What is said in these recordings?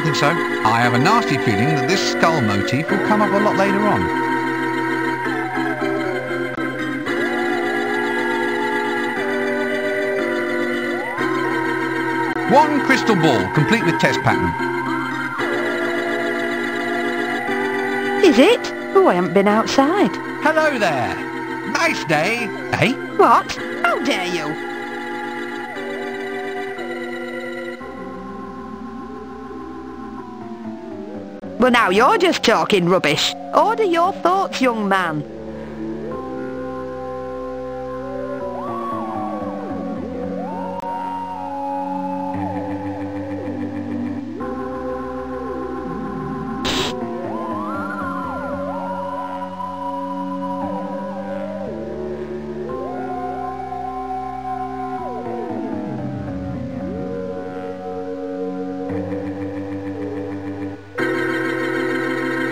don't think so. I have a nasty feeling that this skull motif will come up a lot later on. One crystal ball, complete with test pattern. Is it? Oh, I haven't been outside. Hello there. Nice day, eh? What? How dare you? Well, now you're just talking rubbish. Order your thoughts, young man.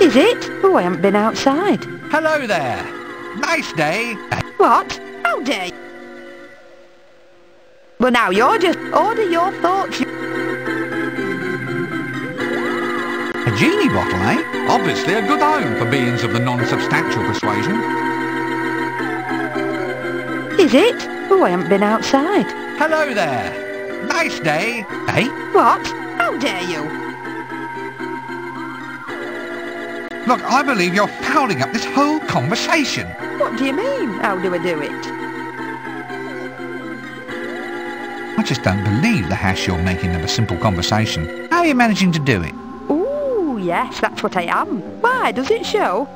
Is it? Oh, I haven't been outside. Hello there. Nice day. What? How dare you? Well, now you're just... Order your thoughts. A genie bottle, eh? Obviously a good home for beings of the non-substantial persuasion. Is it? Oh, I haven't been outside. Hello there. Nice day, eh? What? How dare you? Look, I believe you're fouling up this whole conversation. What do you mean? How do I do it? I just don't believe the hash you're making of a simple conversation. How are you managing to do it? Ooh, yes, that's what I am. Why, does it show?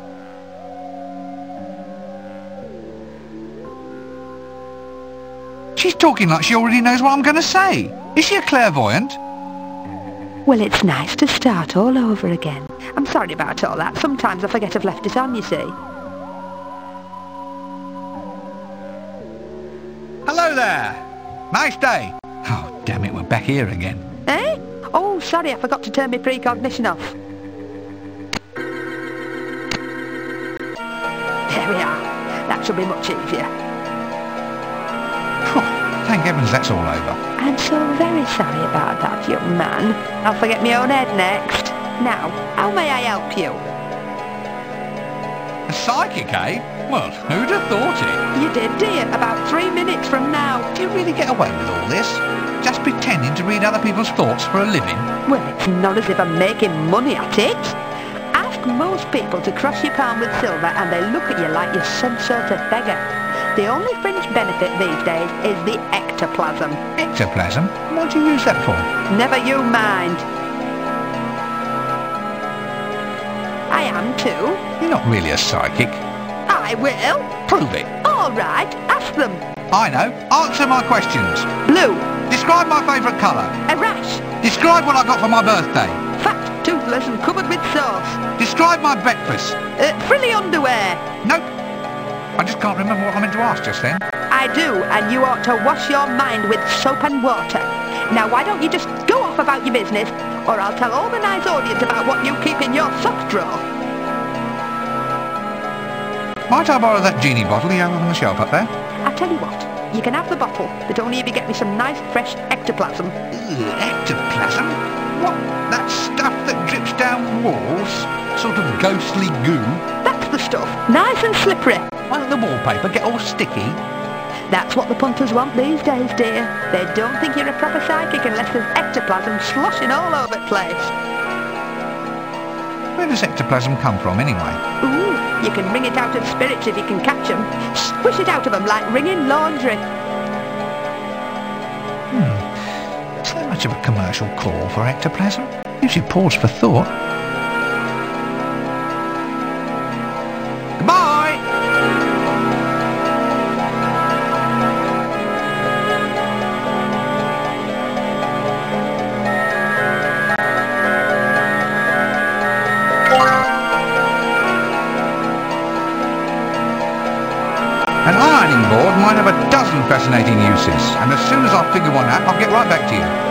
She's talking like she already knows what I'm going to say. Is she a clairvoyant? Well, it's nice to start all over again. I'm sorry about all that. Sometimes I forget I've left it on, you see. Hello there. Nice day. Oh, damn it, we're back here again. Eh? Oh, sorry, I forgot to turn my precognition off. There we are. That should be much easier. Thank heavens that's all over. I'm so very sorry about that, young man. I'll forget my own head next. Now, how may I help you? A psychic, eh? Well, who'd have thought it? You did, dear. About 3 minutes from now. Do you really get away with all this? Just pretending to read other people's thoughts for a living? Well, it's not as if I'm making money at it. Ask most people to cross your palm with silver and they look at you like you're some sort of beggar. The only fringe benefit these days is the ectoplasm. Ectoplasm? What do you use that for? Never you mind. I am too. You're not really a psychic. I will. Prove it. All right, ask them. I know. Answer my questions. Blue. Describe my favourite colour. A rash. Describe what I got for my birthday. Fat, toothless and covered with sauce. Describe my breakfast. Frilly underwear. Nope. I just can't remember what I meant to ask just then. I do, and you ought to wash your mind with soap and water. Now, why don't you just go off about your business, or I'll tell all the nice audience about what you keep in your sock drawer. Might I borrow that genie bottle you have on the shelf up there? I'll tell you what, you can have the bottle, but only if you get me some nice fresh ectoplasm. Ectoplasm? What? That stuff that drips down walls? Sort of ghostly goo? That's the stuff. Nice and slippery. Won't the wallpaper get all sticky? That's what the punters want these days, dear. They don't think you're a proper psychic unless there's ectoplasm sloshing all over the place. Where does ectoplasm come from, anyway? Ooh, you can wring it out of spirits if you can catch them. Squish it out of them like wringing laundry. Is there much of a commercial call for ectoplasm? You should pause for thought. Goodbye! An ironing board might have a dozen fascinating uses, and as soon as I figure one out, I'll get right back to you.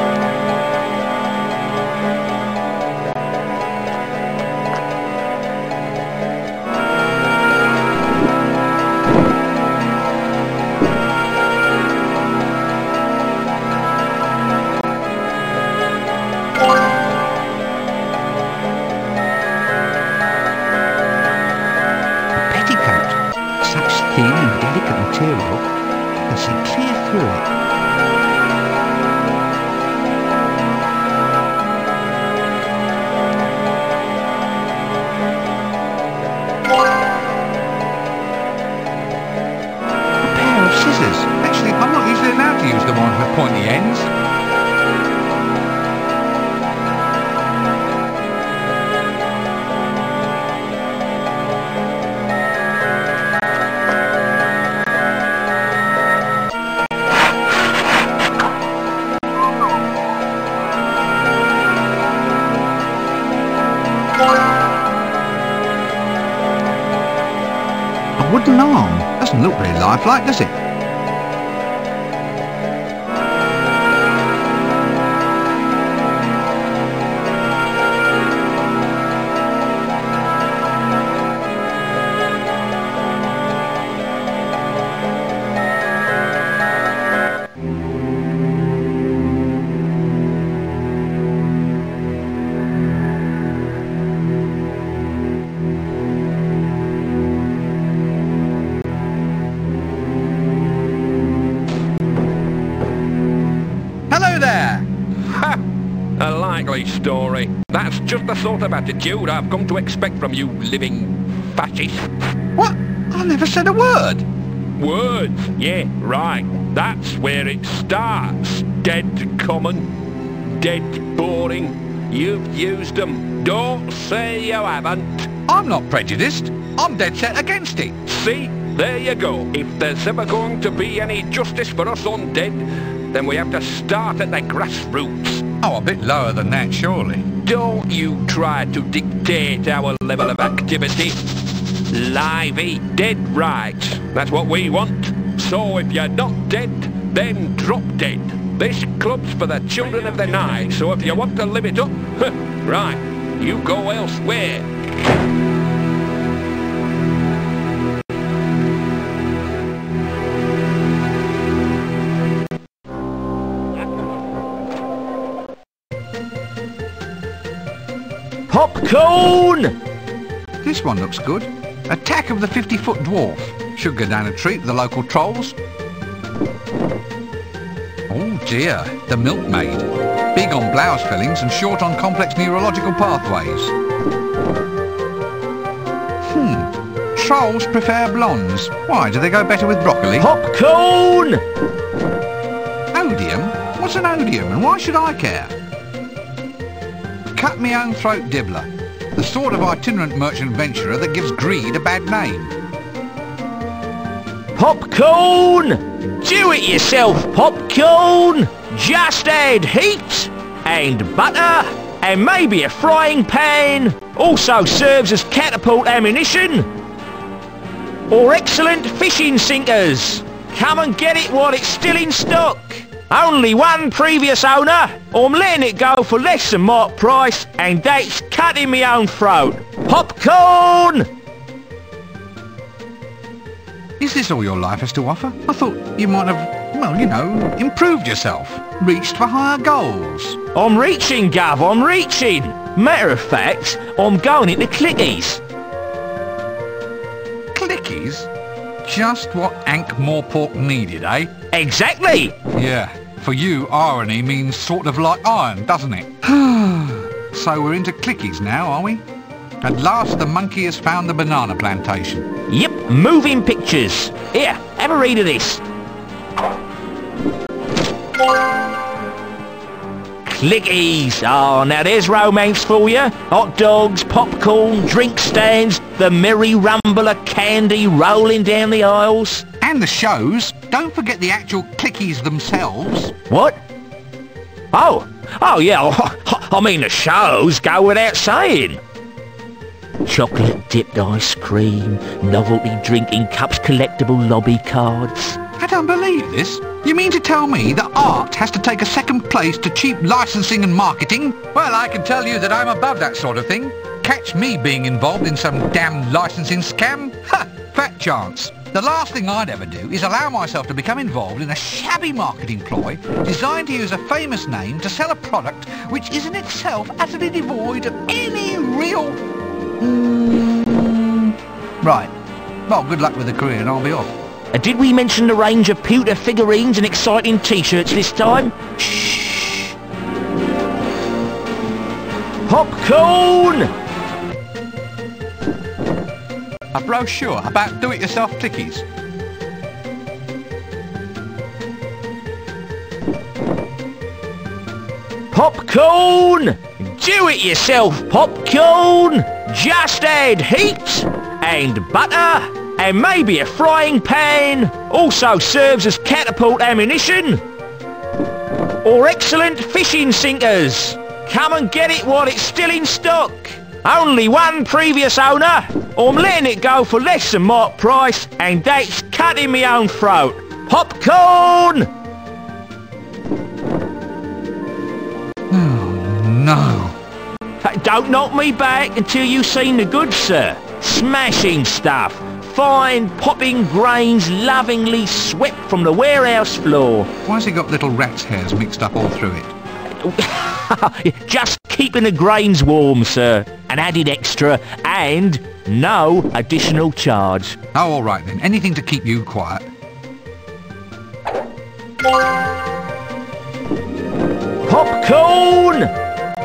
thin and delicate material, can see clear through it. A pair of scissors. Actually, I'm not usually allowed to use the ones with pointy ends. A wooden arm. Doesn't look very lifelike, does it? Hello there! Ha! A likely story. That's just the sort of attitude I've come to expect from you living fascists. What? I never said a word. Words? Yeah, right. That's where it starts. Dead common. Dead boring. You've used them. Don't say you haven't. I'm not prejudiced. I'm dead set against it. See? There you go. If there's ever going to be any justice for us undead, then we have to start at the grassroots. Oh, a bit lower than that, surely. Don't you try to dictate our level of activity. Lively, dead right. That's what we want. So if you're not dead, then drop dead. This club's for the children of the night, so if you want to live it up, right, you go elsewhere. Popcorn! This one looks good. Attack of the 50-foot dwarf. Should go down a treat with the local trolls. Oh dear, the milkmaid. Big on blouse fillings and short on complex neurological pathways. Trolls prefer blondes. Why, do they go better with broccoli? Popcorn! Odium? What's an odium and why should I care? Cut me own throat dibbler. The sort of itinerant merchant venturer that gives greed a bad name. Popcorn! Do it yourself popcorn! Just add heat and butter and maybe a frying pan. Also serves as catapult ammunition. Or excellent fishing sinkers. Come and get it while it's still in stock. Only one previous owner. I'm letting it go for less than mark price, and that's cutting me own throat. Popcorn! Is this all your life has to offer? I thought you might have, well, you know, improved yourself. Reached for higher goals. I'm reaching, Gov, I'm reaching. Matter of fact, I'm going into Clickies. Clickies? Just what Ankh-Morpork needed, eh? Exactly! Yeah, for you, irony means sort of like iron, doesn't it? So we're into clickies now, are we? At last the monkey has found the banana plantation. Yep, moving pictures. Here, have a read of this. Clickies. Oh, now there's romance for you. Hot dogs, popcorn, drink stands, the merry rumble of candy rolling down the aisles. And the shows. Don't forget the actual clickies themselves. What? Oh yeah, I mean the shows go without saying. Chocolate dipped ice cream, novelty drinking cups, collectible lobby cards. I don't believe this. You mean to tell me that art has to take a second place to cheap licensing and marketing? Well, I can tell you that I'm above that sort of thing. Catch me being involved in some damn licensing scam? Ha! Fat chance. The last thing I'd ever do is allow myself to become involved in a shabby marketing ploy designed to use a famous name to sell a product which is in itself utterly devoid of any real... Right. Well, good luck with the career and I'll be off. Did we mention the range of pewter figurines and exciting t-shirts this time? Shh! Popcorn! A brochure about do-it-yourself clickies. Popcorn! Do-it-yourself popcorn! Just add heat and butter and maybe a frying pan. Also serves as catapult ammunition. Or excellent fishing sinkers. Come and get it while it's still in stock. Only one previous owner. I'm letting it go for less than mark price, and that's cutting me own throat. Popcorn! No. Don't knock me back until you've seen the goods, sir. Smashing stuff. Fine popping grains lovingly swept from the warehouse floor. Why's he got little rat's hairs mixed up all through it? Just keeping the grains warm, sir. An added extra and no additional charge. Oh, all right then. Anything to keep you quiet. Popcorn!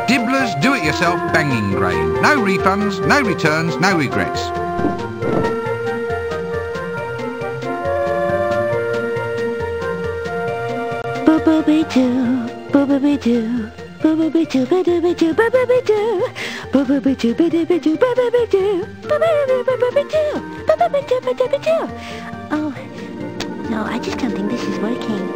Dibbler's do-it-yourself banging grain. No refunds, no returns, no regrets. Boo-boo-be-doo, boo-boo-be-doo, boo-boo-be-doo, boo-boo-be-doo, boo-boo-be-doo, boo-boo-be-doo, boo-boo-be-doo, boo-boo-be-doo, boo-boo-be-doo, boo-boo-be-doo, boo-boo-be-doo. Oh, no, I just don't think this is working.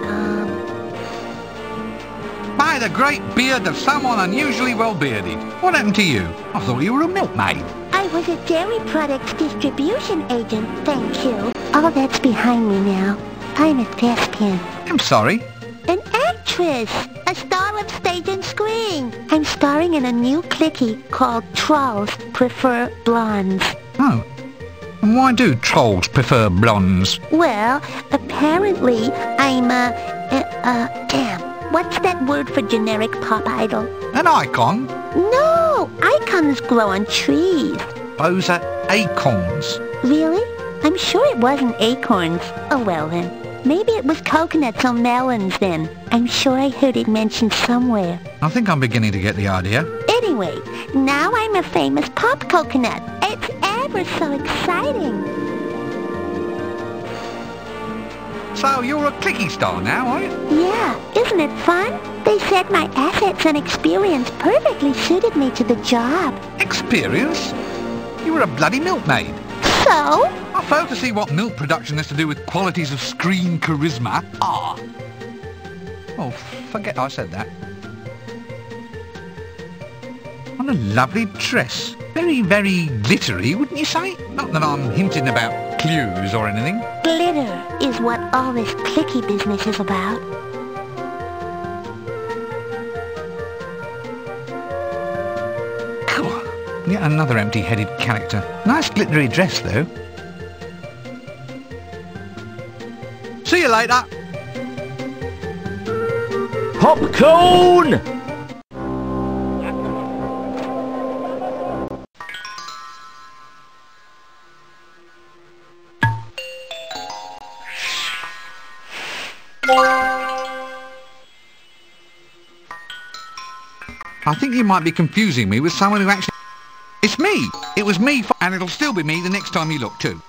By the great beard of someone unusually well-bearded. What happened to you? I thought you were a milkmaid. I was a dairy products distribution agent, thank you. All that's behind me now. I'm a thespian. I'm sorry. An actress, a star of stage and screen. I'm starring in a new cliquey called Trolls Prefer Blondes. Oh. And why do trolls prefer blondes? Well, apparently I'm damn. What's that word for generic pop idol? An icon? No, icons grow on trees. Those are acorns. Really? I'm sure it wasn't acorns. Oh well then. Maybe it was coconuts or melons then. I'm sure I heard it mentioned somewhere. I think I'm beginning to get the idea. Anyway, now I'm a famous pop coconut. It's ever so exciting. So you're a clicky star now, are you? Yeah, isn't it fun? They said my assets and experience perfectly suited me to the job. Experience? You were a bloody milkmaid. So? I fail to see what milk production has to do with qualities of screen charisma. Ah. Oh, forget I said that. What a lovely dress. Very, very glittery, wouldn't you say? Not that I'm hinting about clues or anything. Glitter is what all this clicky business is about. Yet another empty-headed character. Nice glittery dress, though. See you later. Popcorn! I think you might be confusing me with someone who actually... It's me! It was me, and it'll still be me the next time you look, too.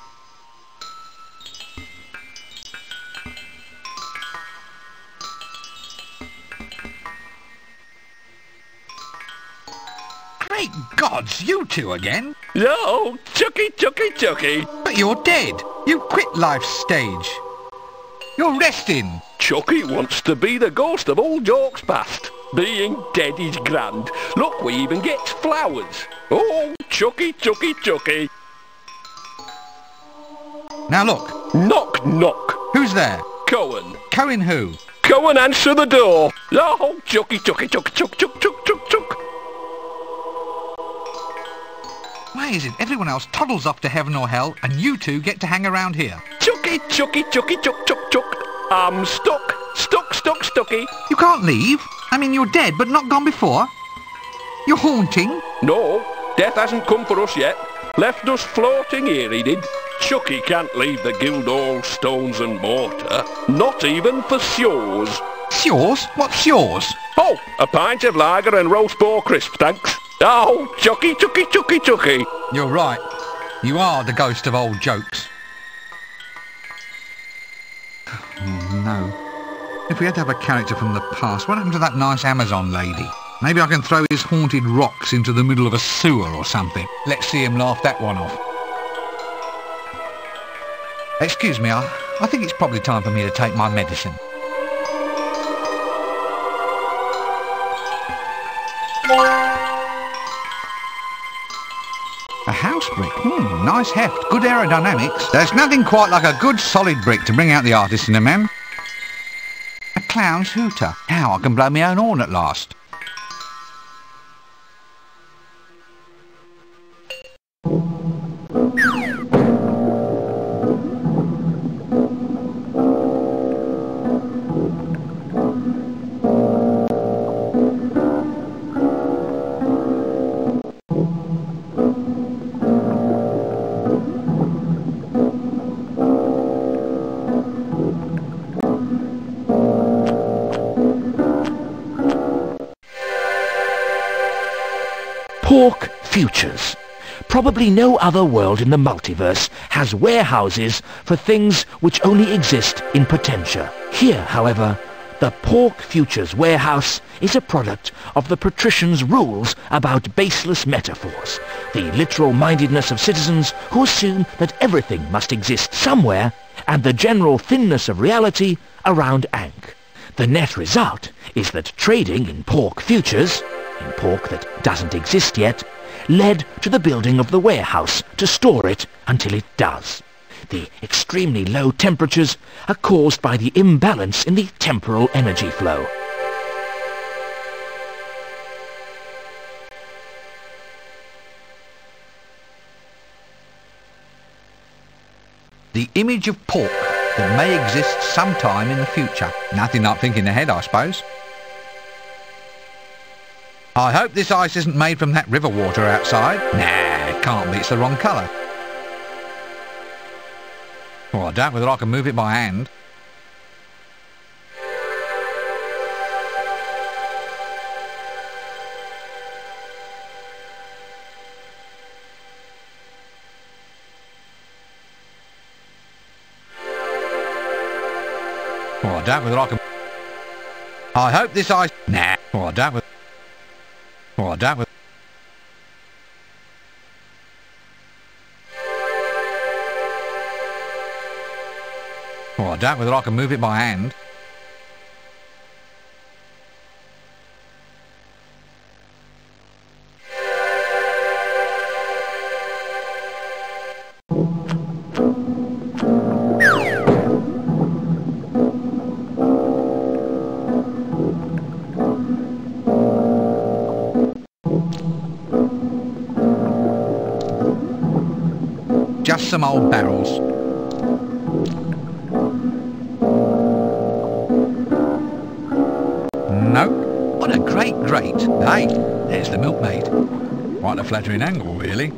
Great gods, you two again? No, Chucky. But you're dead. You quit life's stage. You're resting. Chucky wants to be the ghost of old jokes past. Being dead is grand. Look, we even get flowers. Oh, Chucky. Now look. Knock, knock. Who's there? Cohen. Cohen who? Cohen, answer the door. Oh, Chucky. Why is it everyone else toddles off to heaven or hell and you two get to hang around here? Chucky, chuck. I'm stucky. You can't leave. I mean, you're dead, but not gone before. You're haunting. No, death hasn't come for us yet. Left us floating here, he did. Chucky can't leave the Guildhall stones and mortar, not even for shows. Yours? What's yours? Oh, a pint of lager and roast boar crisp, thanks. Oh, Chucky, Chucky, Chucky, Chucky. You're right. You are the ghost of old jokes. Oh, no. If we had to have a character from the past, what happened to that nice Amazon lady? Maybe I can throw his haunted rocks into the middle of a sewer or something. Let's see him laugh that one off. Excuse me, I think it's probably time for me to take my medicine. A house brick? Nice heft. Good aerodynamics. There's nothing quite like a good solid brick to bring out the artist in a man. A clown's hooter. Now I can blow my own horn at last. Pork Futures. Probably no other world in the multiverse has warehouses for things which only exist in Potentia. Here, however, the Pork Futures warehouse is a product of the patricians' rules about baseless metaphors, the literal mindedness of citizens who assume that everything must exist somewhere, and the general thinness of reality around Ankh. The net result is that trading in pork futures, in pork that doesn't exist yet, led to the building of the warehouse to store it until it does. The extremely low temperatures are caused by the imbalance in the temporal energy flow. The image of pork that may exist sometime in the future. Nothing like thinking ahead, I suppose. I hope this ice isn't made from that river water outside. Nah, it can't be, it's the wrong colour. Well, I doubt whether I can move it by hand. Well, I doubt whether I can... I hope this ice... Nah, well, I doubt whether... Well, I doubt whether... Well, I doubt whether I can move it by hand. Just some old barrels. No. What a great grate. Hey, there's the milkmaid. Quite a flattering angle, really.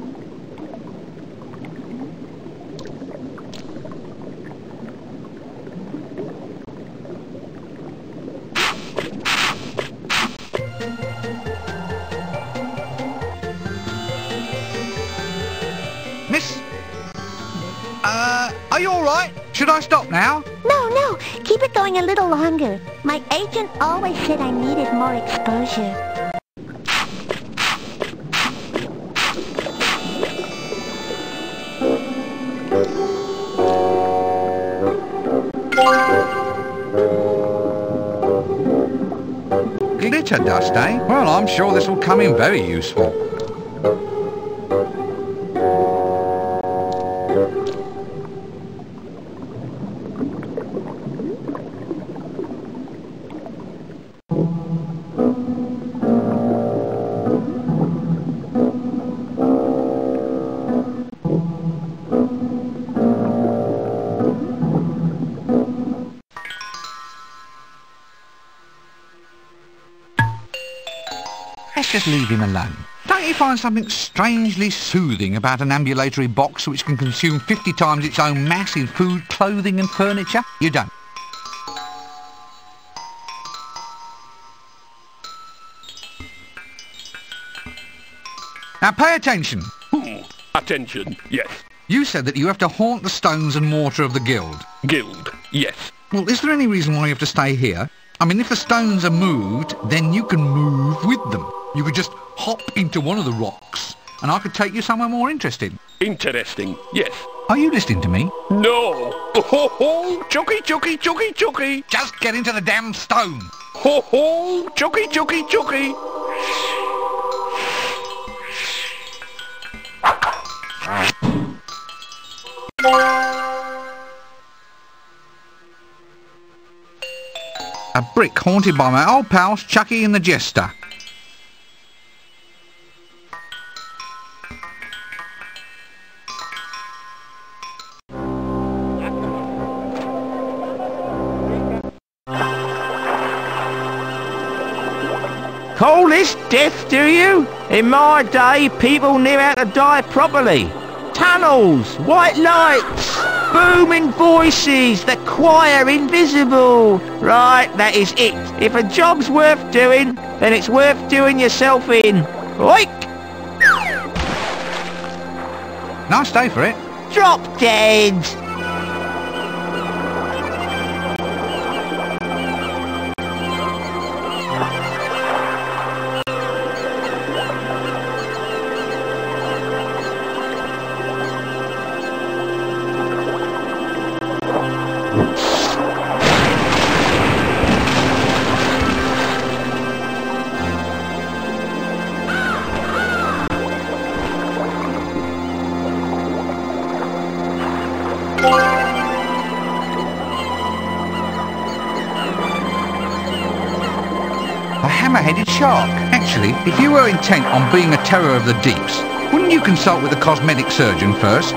Miss? Are you all right? Should I stop now? No, keep it going a little longer. My agent always said I needed more exposure. Glitter dust, eh? Well, I'm sure this will come in very useful. just leave him alone. Don't you find something strangely soothing about an ambulatory box which can consume 50 times its own mass in food, clothing and furniture? You don't. Now pay attention. Attention, yes. You said that you have to haunt the stones and mortar of the guild. Guild, yes. Well, is there any reason why you have to stay here? I mean, if the stones are moved, then you can move with them. You could just hop into one of the rocks, and I could take you somewhere more interesting. Interesting, yes. Are you listening to me? No. Ho ho, chucky, chucky, chucky, chucky. Just get into the damn stone. Ho ho, chucky, chucky, chucky. A brick haunted by my old pals Chucky and the Jester. Call this death, do you? In my day, people knew how to die properly. Tunnels, white lights, booming voices, the choir invisible. Right, that is it. If a job's worth doing, then it's worth doing yourself in. Oik! Nice day for it. Drop dead! A hammer-headed shark. Actually, if you were intent on being a terror of the deeps, wouldn't you consult with a cosmetic surgeon first?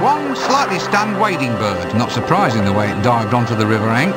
One slightly stunned wading bird. Not surprising the way it dived onto the river bank.